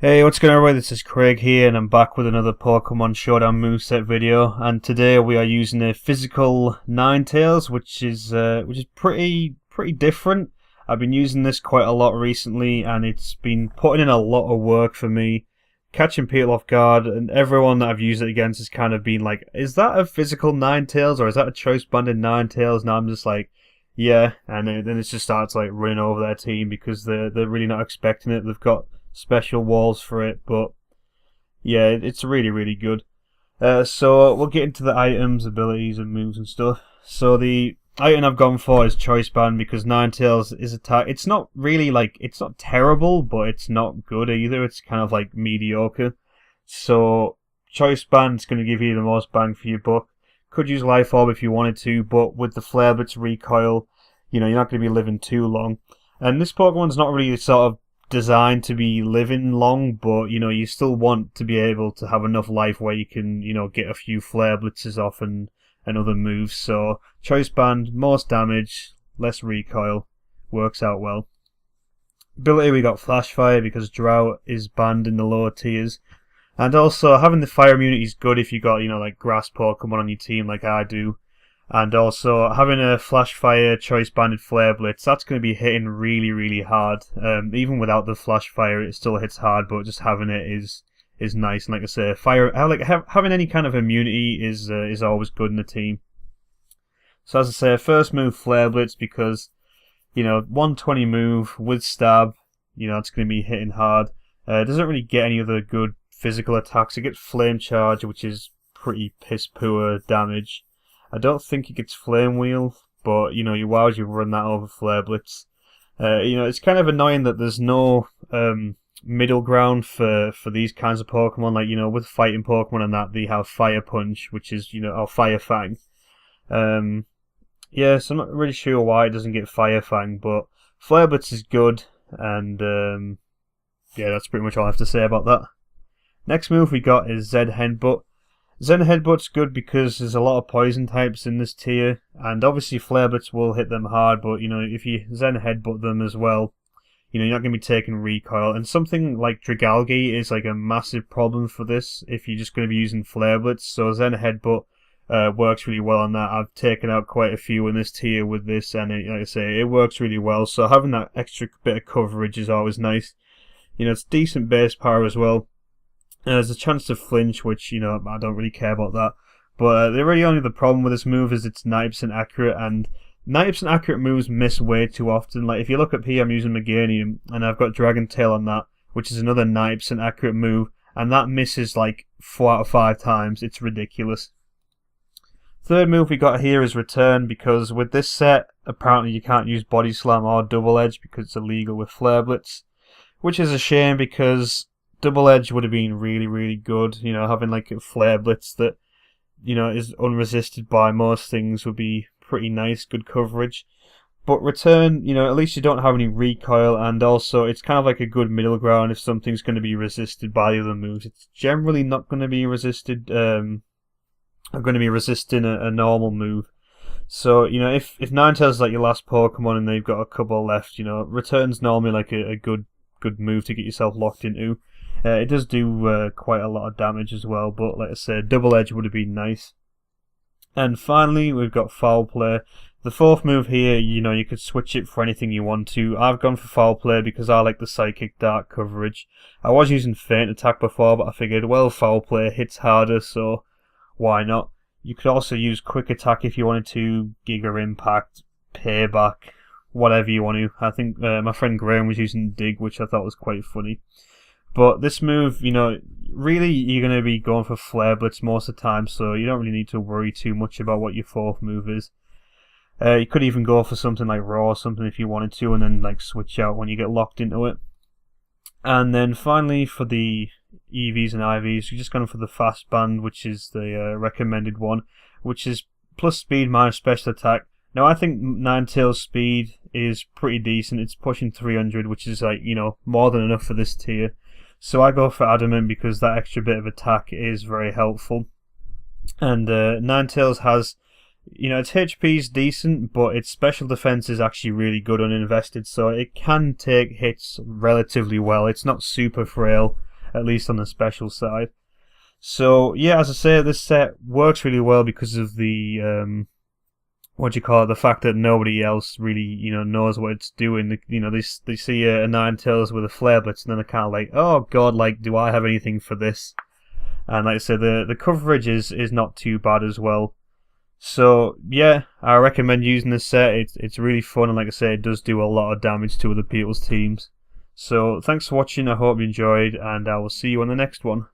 Hey, what's going on everybody? This is Craig here and I'm back with another Pokemon Showdown Moveset video, and today we are using a physical Ninetales, which is pretty different. I've been using this quite a lot recently and it's been putting in a lot of work for me, catching people off guard, and everyone that I've used it against has kind of been like, is that a physical Ninetales or is that a choice banded Ninetales? And I'm just like, yeah, and then it just starts like running over their team because they're really not expecting it. They've got special walls for it, but yeah, it's really good. So we'll get into the items, abilities, and moves and stuff. So the item I've gone for is Choice Band because Ninetales is attack. It's not really like, it's not terrible, but it's not good either. It's kind of like mediocre. So Choice Band's going to give you the most bang for your buck. Could use Life Orb if you wanted to, but with the Flare Blitz recoil, you're not going to be living too long. And this Pokemon's not really sort of designed to be living long, but you still want to be able to have enough life where you can get a few Flare Blitzes off and other moves. So Choice Band, most damage, less recoil, works out well. Ability, we got Flash Fire because Drought is banned in the lower tiers, and also having the fire immunity is good if you got like grass Pokemon on your team like I do. And also, having a Flash Fire Choice Banded Flare Blitz, that's going to be hitting really hard. Even without the Flash Fire, it still hits hard, but just having it is nice. And like I say, having any kind of immunity is always good in the team. So as I say, first move Flare Blitz because 120 move with stab, it's going to be hitting hard. It doesn't really get any other good physical attacks. It gets Flame Charge, which is pretty piss poor damage. I don't think it gets Flame Wheel, but you would run that over Flare Blitz. It's kind of annoying that there's no middle ground for these kinds of Pokemon. Like with fighting Pokemon and that, they have Fire Punch, which is or Fire Fang. Yeah, so I'm not really sure why it doesn't get Fire Fang, but Flare Blitz is good, and yeah, that's pretty much all I have to say about that. Next move we got is Zen Headbutt. Zen Headbutt's good because there's a lot of poison types in this tier, and obviously Flare Blitz will hit them hard, but if you Zen Headbutt them as well, you're not going to be taking recoil, and something like Dragalge is like a massive problem for this if you're just going to be using Flare Blitz, so Zen Headbutt works really well on that. I've taken out quite a few in this tier with this, and like I say, it works really well, so having that extra bit of coverage is always nice. It's decent base power as well. There's a chance to flinch, which, I don't really care about that. But the really only the problem with this move is it's 90% accurate, and 90% accurate moves miss way too often. Like, if you look up here, I'm using Meganium, and I've got Dragon Tail on that, which is another 90% accurate move, and that misses like 4 out of 5 times. It's ridiculous. Third move we got here is Return, because with this set, apparently you can't use Body Slam or Double Edge because it's illegal with Flare Blitz, which is a shame because Double Edge would have been really good. Having like a Flare Blitz that is unresisted by most things would be pretty nice, good coverage. But Return, at least you don't have any recoil, and also it's kind of like a good middle ground if something's going to be resisted by the other moves. It's generally not going to be resisted. Going to be resisting a normal move. So if Ninetales is like your last Pokemon and they've got a couple left, Return's normally like a good move to get yourself locked into. It does do quite a lot of damage as well, but like I said, Double Edge would have been nice. And finally, we've got Foul Play. The fourth move here, you could switch it for anything you want to. I've gone for Foul Play because I like the Psychic Dark coverage. I was using Feint Attack before, but I figured, well, Foul Play hits harder, so why not? You could also use Quick Attack if you wanted to, Giga Impact, Payback, whatever you want to. I think my friend Graham was using Dig, which I thought was quite funny. But this move, really you're going to be going for Flare Blitz most of the time, so you don't really need to worry too much about what your fourth move is. You could even go for something like Raw or something if you wanted to, and then like switch out when you get locked into it. And then finally for the EVs and IVs, you're just going for the Fast Band, which is the recommended one, which is plus speed minus special attack. Now I think Ninetales speed is pretty decent. It's pushing 300, which is like, more than enough for this tier. So I go for Adamant because that extra bit of attack is very helpful. And Ninetales has, its HP is decent, but its special defense is actually really good uninvested, so it can take hits relatively well. It's not super frail, at least on the special side. So yeah, as I say, this set works really well because of the the fact that nobody else really knows what it's doing. They see a Ninetales with a Flare Blitz and then they're kind of like, oh god, like, do I have anything for this? And like I said, the coverage is not too bad as well. So yeah, I recommend using this set. It's really fun, and like I say, it does do a lot of damage to other people's teams. So thanks for watching, I hope you enjoyed, and I will see you on the next one.